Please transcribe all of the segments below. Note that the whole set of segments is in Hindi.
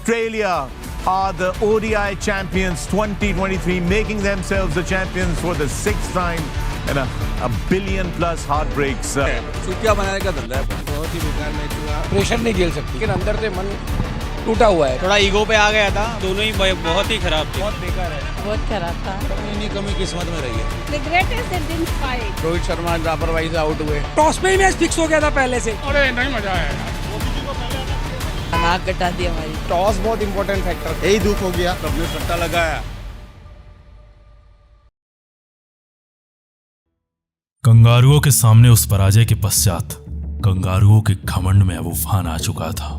Australia are the ODI champions 2023, making themselves the champions for the 6th time in a billion plus heartbreaks. चुटिया बनाने का धंधा है, बहुत ही बेकार मैच हुआ। प्रेशर नहीं झेल सकती, लेकिन अंदर से मन टूटा हुआ है। थोड़ा ईगो पे आ गया था, दोनों ही बहुत ही खराब थे। बहुत बेकार है, बहुत खराब था। इतनी कमी किस्मत में रही है। The greatest it didn't fight. Rohit Sharma लापरवाही से आउट हुए। टॉस पे ही मैच फिक्स हो गया था पहले से। अरे नहीं मजा आया, नाक कटा दी हमारी। टॉस बहुत इंपॉर्टेंट फैक्टर। यही दुख हो गया, सबने सट्टा लगाया। कंगारुओं के सामने उस पराजय के पश्चात कंगारुओं के घमंड में अब उफान आ चुका था।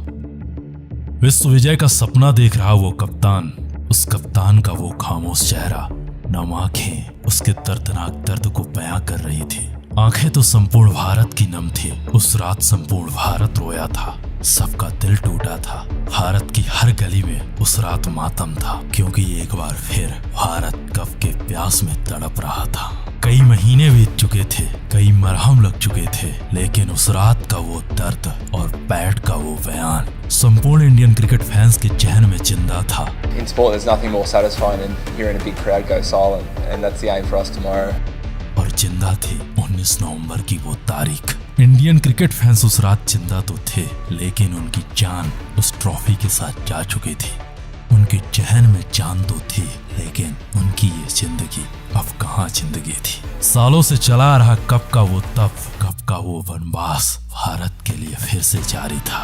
विश्व विजय का सपना देख रहा वो कप्तान, उस कप्तान का वो खामोश चेहरा, नम आंखें उसके दर्दनाक दर्द को बयां कर रही थी। आंखें तो संपूर्ण भारत की नम थी। उस रात संपूर्ण भारत रोया था, सबका दिल टूटा था। भारत की हर गली में उस रात मातम था, क्योंकि एक बार फिर भारत कफ के प्यास में तड़प रहा था। कई महीने बीत चुके थे, कई मरहम लग चुके थे, लेकिन उस रात का वो दर्द और बैट का वो बयान संपूर्ण इंडियन क्रिकेट फैंस के जहन में जिंदा था। In sport, there's nothing more satisfying than hearing a big crowd go silent, and that's the aim for us tomorrow. और जिंदा थी 19 नवंबर की वो तारीख। इंडियन क्रिकेट फैंस उस रात जिंदा तो थे, लेकिन उनकी जान उस ट्रॉफी के साथ जा चुकी थी। उनके जहन में जान तो थी, लेकिन उनकी ये जिंदगी अब कहाँ जिंदगी थी। सालों से चला आ रहा कप का वो तप, कप का वो वनवास भारत के लिए फिर से जारी था।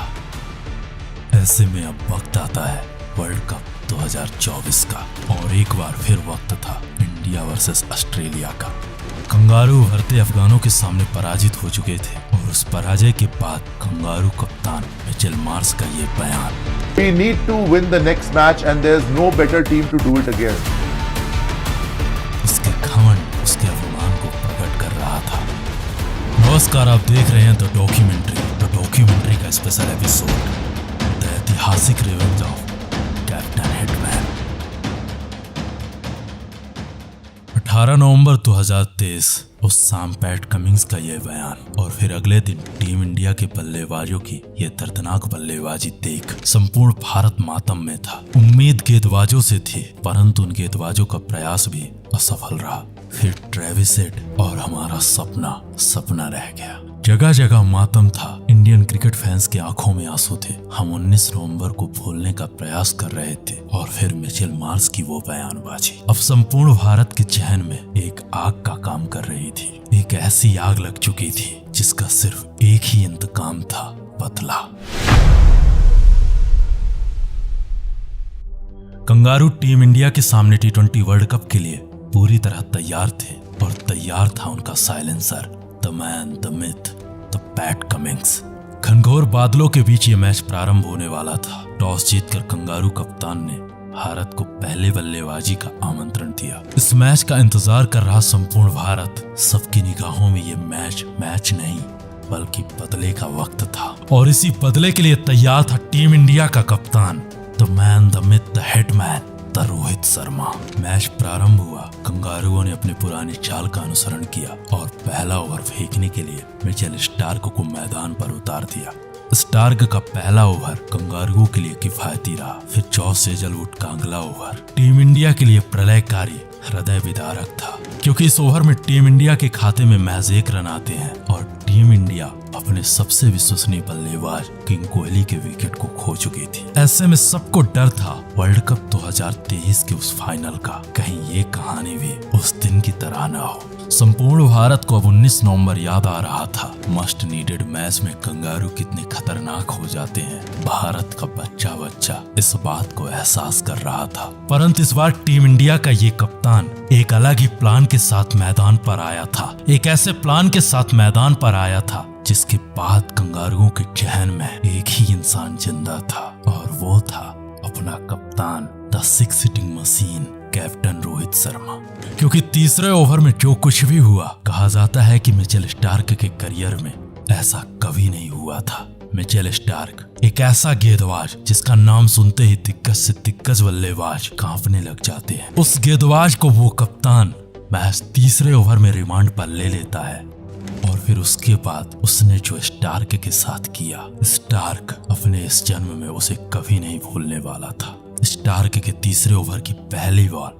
ऐसे में अब वक्त आता है वर्ल्ड कप 2024 का, और एक बार फिर वक्त था इंडिया वर्सेस ऑस्ट्रेलिया का। कंगारू भरते अफगानों के सामने पराजित हो चुके थे, और उस पराजय के बाद कंगारू कप्तान मिचेल मार्श का ये बयान, We need to win the next match and there's no better team to do it against. उसके घमंड, उसके अभिमान को प्रकट कर रहा था। नमस्कार, आप देख रहे हैं द डॉक्यूमेंट्री का स्पेशल एपिसोड, द ऐतिहासिक रिवेंज ऑफ कैप्टन हिटमैन। 18 नवंबर 2023 उस शाम पैट कमिंग्स का यह बयान, और फिर अगले दिन टीम इंडिया के बल्लेबाजों की यह दर्दनाक बल्लेबाजी देख संपूर्ण भारत मातम में था। उम्मीद गेंदबाजों से थी, परंतु उन गेंदबाजों का प्रयास भी असफल रहा। फिर ट्रेविस हेड और हमारा सपना रह गया। जगह जगह मातम था। इंडियन क्रिकेट फैंस के आंखों में आंसू थे। हम 19 नवंबर को भूलने का प्रयास कर रहे थे, और फिर मिचेल मार्श की वो बयानबाजी अब संपूर्ण भारत के जहन में एक आग का काम कर रही थी। एक ऐसी आग लग चुकी थी जिसका सिर्फ एक ही इंतकाम था, बदला। कंगारू टीम इंडिया के सामने T20 वर्ल्ड कप के लिए पूरी तरह तैयार थे, और तैयार था उनका silencer, the man, the myth, the Pat Cummins. घनघोर बादलों के बीच ये मैच प्रारंभ होने वाला था। टॉस जीतकर कंगारू कप्तान ने भारत को पहले बल्लेबाजी का आमंत्रण दिया। इस मैच का इंतजार कर रहा संपूर्ण भारत। सबकी निगाहों में ये मैच नहीं बल्कि बदले का वक्त था, और इसी बदले के लिए तैयार था टीम इंडिया का कप्तान, the man, the myth, the hitman, the Rohit Sharma. Match प्रारंभ हुआ। कंगारुओं ने अपनी पुरानी चाल का अनुसरण किया और पहला ओवर फेंकने के लिए मिचेल स्टार्क को मैदान पर उतार दिया। स्टार्क का पहला ओवर कंगारुओं के लिए किफायती रहा। फिर जॉस हेजलवुड का अगला ओवर टीम इंडिया के लिए प्रलयकारी, हृदय विदारक था, क्योंकि इस ओवर में टीम इंडिया के खाते में महज 1 रन आते हैं, और टीम इंडिया अपने सबसे विश्वसनीय बल्लेबाज किंग कोहली के विकेट को खो चुकी थी। ऐसे में सबको डर था वर्ल्ड कप 2023 के उस फाइनल का, कहीं ये कहानी भी उस दिन की तरह न हो। संपूर्ण भारत को अब 19 नवंबर याद आ रहा था। मस्ट नीडेड मैच में कंगारू कितने खतरनाक हो जाते हैं, भारत का बच्चा इस बात को एहसास कर रहा था। परंतु इस बार टीम इंडिया का ये कप्तान एक अलग ही प्लान के साथ मैदान पर आया था। एक ऐसे प्लान के साथ मैदान पर आया था जिसके बाद कंगारुओं के जहन में एक ही इंसान जिंदा था, और वो था अपना कप्तान, the 6 sitting machine, captain Rohit Sharma. क्योंकि तीसरे ओवर में जो कुछ भी हुआ, कहा जाता है कि मिचेल स्टार्क के करियर में ऐसा कभी नहीं हुआ था। मिचेल स्टार्क एक ऐसा गेंदबाज जिसका नाम सुनते ही दिग्गज से दिग्गज बल्लेबाज कांपने लग जाते हैं। उस गेंदबाज को वो कप्तान महज तीसरे ओवर में रिमांड पर ले लेता है, और फिर उसके बाद उसने जो स्टार्क के साथ किया, स्टार्क अपने इस जन्म में उसे कभी नहीं भूलने वाला था। स्टार्क के तीसरे ओवर की पहली बॉल,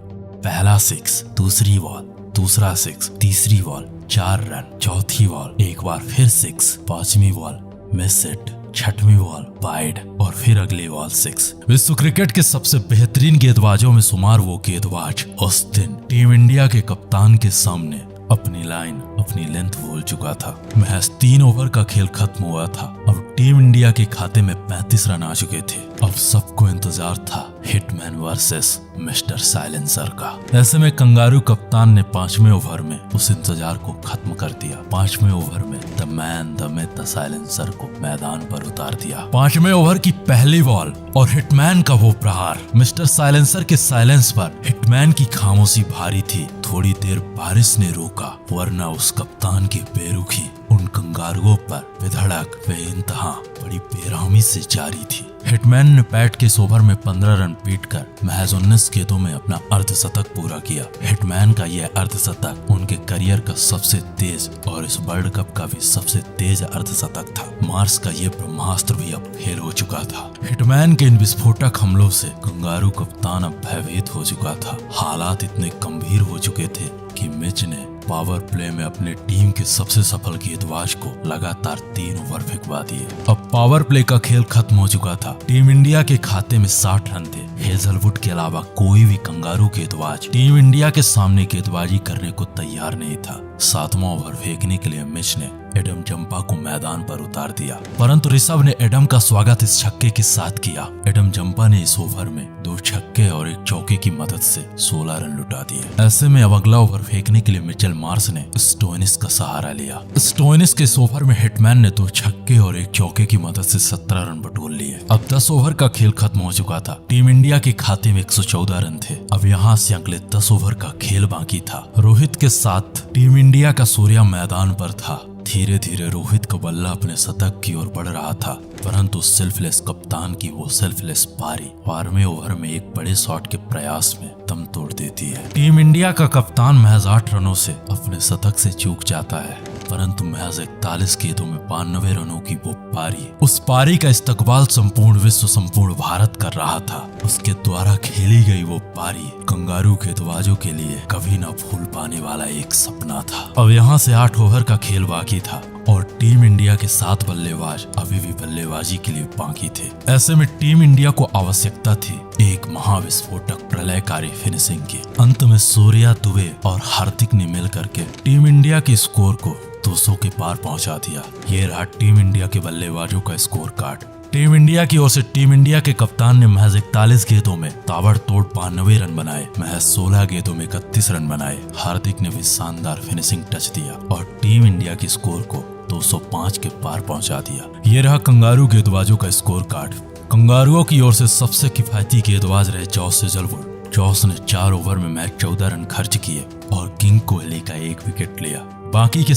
पहला 6, दूसरी बॉल, दूसरा 6, तीसरी बॉल 4 रन, चौथी बॉल एक बार फिर 6, पांचवी बॉल मिस हिट, छठवीं बॉल वाइड और फिर अगली बॉल 6। विश्व क्रिकेट के सबसे बेहतरीन गेंदबाजों में शुमार वो गेंदबाज उस दिन टीम इंडिया के कप्तान के सामने अपनी लाइन, अपनी लेंथ भूल चुका था। महज 3 ओवर का खेल खत्म हुआ था। अब टीम इंडिया के खाते में 35 रन आ चुके थे। अब सबको इंतजार था हिटमैन वर्सेस मिस्टर साइलेंसर का। ऐसे में कंगारू कप्तान ने 5वें ओवर में उस इंतजार को खत्म कर दिया। 5वें ओवर में the man the myth the silencer को मैदान पर उतार दिया। 5वें ओवर की पहली बॉल और हिटमैन का वो प्रहार, मिस्टर साइलेंसर के साइलेंस पर हिटमैन की खामोशी भारी थी। थोड़ी देर बारिश ने रोका, वरना उस कप्तान की बेरुखी उन कंगारुओं पर बेधड़क बेइंतहा बड़ी बेरहमी से जारी थी। हिटमैन ने बैट के इस ओवर में 15 रन पीटकर महज 19 गेंदों में अपना अर्धशतक पूरा किया। हिटमैन का यह अर्धशतक उनके करियर का सबसे तेज और इस वर्ल्ड कप का भी सबसे तेज अर्धशतक था। मार्स का यह ब्रह्मास्त्र भी अब फेल हो चुका था। हिटमैन के इन विस्फोटक हमलों से कंगारू कप्तान अब भयभीत हो चुका था। हालात इतने गंभीर हो चुके थे कि मिच ने पावर प्ले में अपने टीम के सबसे सफल गेंदबाज को लगातार 3 ओवर फेंकवा दिए। अब पावर प्ले का खेल खत्म हो चुका था। टीम इंडिया के खाते में 60 रन थे। हेजलवुड के अलावा कोई भी कंगारू गेंदबाज टीम इंडिया के सामने गेंदबाजी करने को तैयार नहीं था। 7वां ओवर फेंकने के लिए मिच ने एडम जंपा को मैदान पर उतार दिया, परंतु ऋषभ ने एडम का स्वागत इस छक्के के साथ किया। एडम जंपा ने इस ओवर में 2 छक्के और 1 चौके की मदद से 16 रन लुटा दिए। ऐसे में अब अगला ओवर फेंकने के लिए मिचेल मार्स ने स्टोइनिस का सहारा लिया। स्टोइनिस के इस ओवर में हिटमैन ने 2 छक्के और 1 चौके की मदद से 17 रन बटोर लिए। अब 10 ओवर का खेल खत्म हो चुका था। टीम इंडिया के खाते में 114 रन थे। अब यहाँ से अगले 10 ओवर का खेल बाकी था। रोहित के साथ टीम इंडिया का सूर्या मैदान पर था। धीरे धीरे रोहित का बल्ला अपने शतक की ओर बढ़ रहा था, परंतु सेल्फलेस कप्तान की वो सेल्फलेस पारी 12वें ओवर में एक बड़े शॉट के प्रयास में दम तोड़ देती है। टीम इंडिया का कप्तान महज 8 रनों से अपने शतक से चूक जाता है, परंतु महज 41 गेंदों में 92 रनों की वो पारी, उस पारी का इस्तकबाल संपूर्ण विश्व, संपूर्ण भारत कर रहा था। उसके द्वारा खेली गई वो पारी कंगारू गेंदबाजों के लिए कभी न भूल पाने वाला एक सपना था। अब यहाँ से 8 ओवर का खेल बाकी था और टीम इंडिया के 7 बल्लेबाज अभी भी बल्लेबाजी के लिए बाकी थे। ऐसे में टीम इंडिया को आवश्यकता थी एक महाविस्फोटक प्रलयकारी फिनिशिंग की। अंत में सूर्या, दुबे और हार्दिक ने मिलकर के टीम इंडिया के स्कोर को 200 के पार पहुंचा दिया। ये रहा टीम इंडिया के बल्लेबाजों का स्कोर कार्ड। टीम इंडिया की ओर से टीम इंडिया के कप्तान ने महज 41 गेंदों में ताबड़तोड़ 92 रन बनाए, महज 16 गेंदों में 31 रन बनाए। हार्दिक ने भी शानदार फिनिशिंग टच दिया और टीम इंडिया के स्कोर को 205 के पार पहुंचा दिया। ये रहा कंगारू गेंदबाजों का स्कोर कार्ड। कंगारुओं की ओर से सबसे किफायती गेंदबाज रहे जॉस हेजलवुड। जॉस ने 4 ओवर में मैच 14 रन खर्च किए और किंग कोहली का 1 विकेट लिया। बाकी के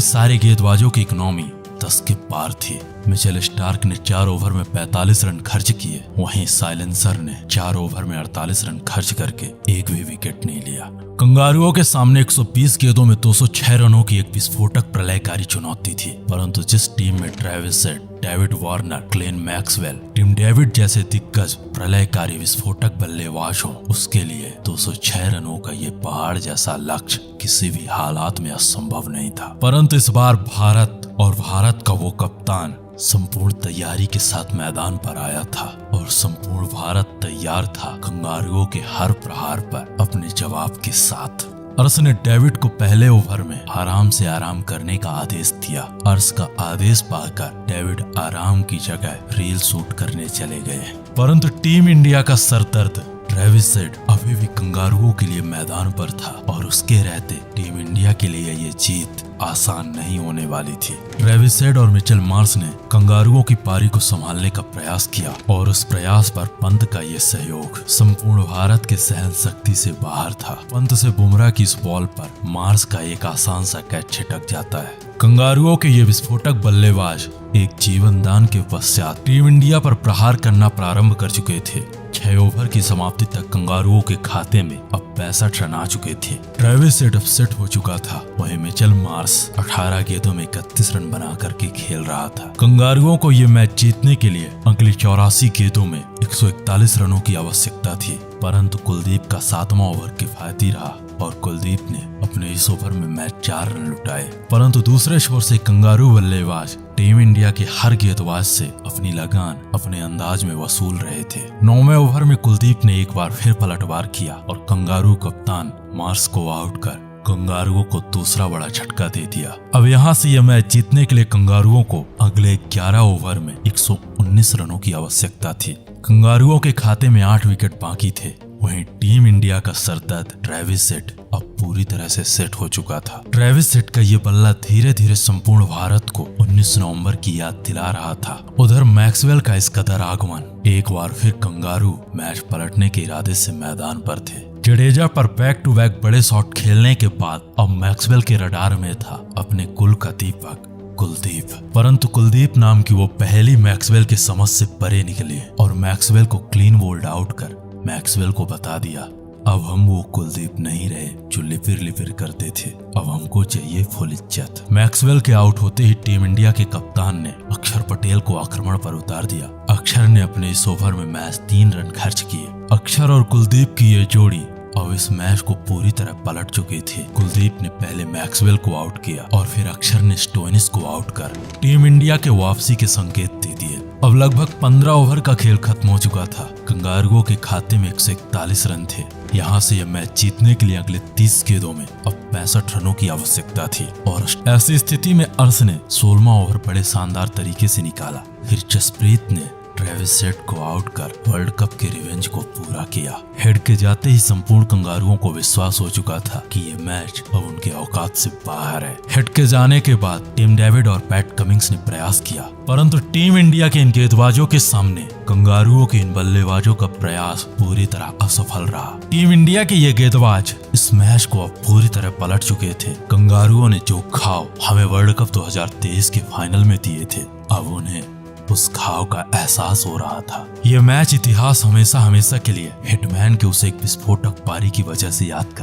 सारे गेंदबाजों की इकोनॉमी 10 के पार थी। मिचेल स्टार्क ने 4 ओवर में 45 रन खर्च किए, वहीं साइलेंसर ने 4 ओवर में 48 रन खर्च करके 1 भी विकेट नहीं लिया। कंगारुओं के सामने 120 गेंदों में 206 रनों की एक विस्फोटक प्रलयकारी चुनौती थी, परंतु जिस टीम में Travis Head, David Warner, Glenn Maxwell, Tim David जैसे दिग्गज प्रलयकारी विस्फोटक बल्लेबाज हो, उसके लिए 206 रनों का ये पहाड़ जैसा लक्ष्य किसी भी हालात में असंभव नहीं था। परंतु इस बार भारत का वो कप्तान संपूर्ण तैयारी के साथ मैदान पर आया था और संपूर्ण भारत तैयार था कंगारुओं के हर प्रहार पर अपने जवाब के साथ। अर्श ने डेविड को पहले ओवर में आराम करने का आदेश दिया। अर्श का आदेश पाकर डेविड आराम की जगह रील शूट करने चले गए, परंतु टीम इंडिया का सरदर्द ट्रेविस हेड अभी भी कंगारुओं के लिए मैदान पर था और उसके रहते टीम इंडिया के लिए ये जीत आसान नहीं होने वाली थी। ट्रेविस हेड और मिचेल मार्स ने कंगारुओं की पारी को संभालने का प्रयास किया और उस प्रयास पर पंत का ये सहयोग संपूर्ण भारत के सहन शक्ति से बाहर था। पंत से बुमराह की इस बॉल पर मार्स का एक आसान सा कैच छिटक जाता है। कंगारुओं के ये विस्फोटक बल्लेबाज एक जीवन दान के पश्चात टीम इंडिया पर प्रहार करना प्रारंभ कर चुके थे। 6 ओवर की समाप्ति तक कंगारुओं के खाते में अब 65 रन आ चुके थे। ट्रेविस हेड अपसेट हो चुका था, वहीं मिचेल मार्श 18 गेंदों में 31 रन बना करके खेल रहा था। कंगारुओं को ये मैच जीतने के लिए अगली 84 गेंदों में 141 रनों की आवश्यकता थी, परंतु कुलदीप का 7वां ओवर किफायती रहा और कुलदीप ने अपने इस ओवर में मैच 4 रन लुटाए। परंतु दूसरे छोर से कंगारू बल्लेबाज टीम इंडिया के हर गेंदबाज से अपनी लगान अपने अंदाज में वसूल रहे थे। 9वें ओवर में कुलदीप ने एक बार फिर पलटवार किया और कंगारू कप्तान मार्श को आउट कर कंगारुओं को दूसरा बड़ा झटका दे दिया। अब यहाँ से यह मैच जीतने के लिए कंगारुओं को अगले 11 ओवर में 119 रनों की आवश्यकता थी। कंगारुओं के खाते में 8 विकेट बाकी थे। वहीं टीम इंडिया का सरदर्द ट्रेविस हेड अब पूरी तरह से सेट हो चुका था। ट्रेविस हेड का ये बल्ला धीरे धीरे संपूर्ण भारत को 19 नवंबर की याद दिला रहा था। उधर मैक्सवेल का इस कदर आगमन, एक बार फिर कंगारू मैच पलटने के इरादे से मैदान पर थे। जडेजा पर बैक टू बैक बड़े शॉट खेलने के बाद अब मैक्सवेल के रडार में था अपने कुल का दीपक कुलदीप। परंतु कुलदीप नाम की वो पहली मैक्सवेल के समझ से परे निकली और मैक्सवेल को क्लीन बोल्ड आउट कर मैक्सवेल को बता दिया, अब हम वो कुलदीप नहीं रहे जो लिपिर लिपिर करते थे, अब हमको चाहिए फुल इज्जत। मैक्सवेल के आउट होते ही टीम इंडिया के कप्तान ने अक्षर पटेल को आक्रमण पर उतार दिया। अक्षर ने अपने इस ओवर में मैच 3 रन खर्च किए। अक्षर और कुलदीप की ये जोड़ी अब इस मैच को पूरी तरह पलट चुकी थी। कुलदीप ने पहले मैक्सवेल को आउट किया और फिर अक्षर ने स्टोइनिस को आउट कर टीम इंडिया के वापसी के संकेत दे दिए। अब लगभग 15 ओवर का खेल खत्म हो चुका था। कंगारुओं के खाते में 141 रन थे। यहाँ से यह मैच जीतने के लिए अगले 30 गेंदों में अब 65 रनों की आवश्यकता थी और ऐसी स्थिति में अर्श ने 16वां ओवर बड़े शानदार तरीके से निकाला। फिर जसप्रीत ने ट्रेविस हेड को आउट कर वर्ल्ड कप के रिवेंज को पूरा किया। हेड के जाते ही संपूर्ण कंगारुओं को विश्वास हो चुका था कि ये मैच अब उनके औकात से बाहर है। हेड के जाने के बाद टिम डेविड और पैट कमिंग्स ने प्रयास किया, परंतु टीम इंडिया के इन गेंदबाजों के सामने कंगारुओं के इन बल्लेबाजों का प्रयास पूरी तरह असफल रहा। टीम इंडिया के ये गेंदबाज इस मैच को अब पूरी तरह पलट चुके थे। कंगारुओं ने जो घाव हमें वर्ल्ड कप 2023 के फाइनल में दिए थे, अब उन्हें उस घाव का एहसास हो रहा था। ये मैच इतिहास हमेशा हमेशा के लिए हिटमैन के उस एक विस्फोटक पारी की वजह से याद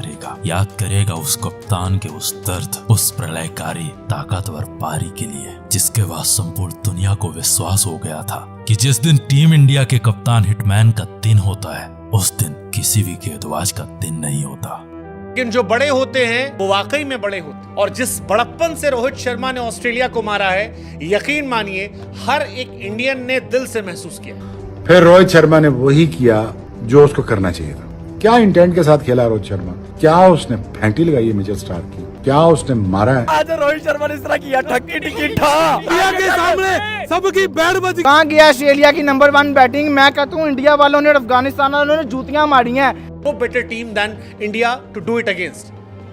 करेगा उस कप्तान के उस दर्द, उस प्रलयकारी ताकतवर पारी के लिए, जिसके बाद संपूर्ण दुनिया को विश्वास हो गया था कि जिस दिन टीम इंडिया के कप्तान हिटमैन का दिन होता है, उस दिन किसी भी गेंदबाज का दिन नहीं होता। लेकिन जो बड़े होते हैं वो वाकई में बड़े होते हैं, और जिस बड़प्पन से रोहित शर्मा ने ऑस्ट्रेलिया को मारा है, यकीन मानिए हर एक इंडियन ने दिल से महसूस किया। फिर रोहित शर्मा ने वही किया जो उसको करना चाहिए था। क्या इंटेंट के साथ खेला रोहित शर्मा? क्या उसने फेंटी लगाई है मिचेल स्टार्क की? क्या उसने मारा है? आज रोहित शर्मा ने इस तरह किया, ठक्की टिकी ठा इंडिया के सामने सबकी बैट बज। कहाँ गया ऑस्ट्रेलिया की नंबर 1 बैटिंग? मैं कहता हूँ इंडिया वालों ने, अफगानिस्तान वालों ने जूतियां मारी हैं। वो better team than India to do it against.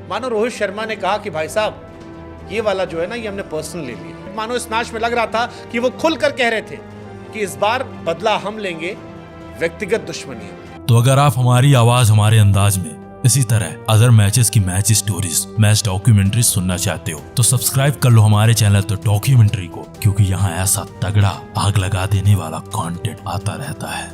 मानो रोहित शर्मा ने कहा कि भाई साहब ये वाला जो है ना, ये हमने पर्सनल ले लिया। मानो इस मैच में लग रहा था कि वो खुलकर कह रहे थे कि इस बार बदला हम लेंगे, व्यक्तिगत दुश्मनी। तो अगर आप हमारी आवाज हमारे अंदाज में इसी तरह अदर मैचेस की मैच स्टोरीज, मैच डॉक्यूमेंट्री सुनना चाहते हो तो सब्सक्राइब कर लो हमारे चैनल तो डॉक्यूमेंट्री को, क्योंकि यहाँ ऐसा तगड़ा आग लगा देने वाला कंटेंट आता रहता है।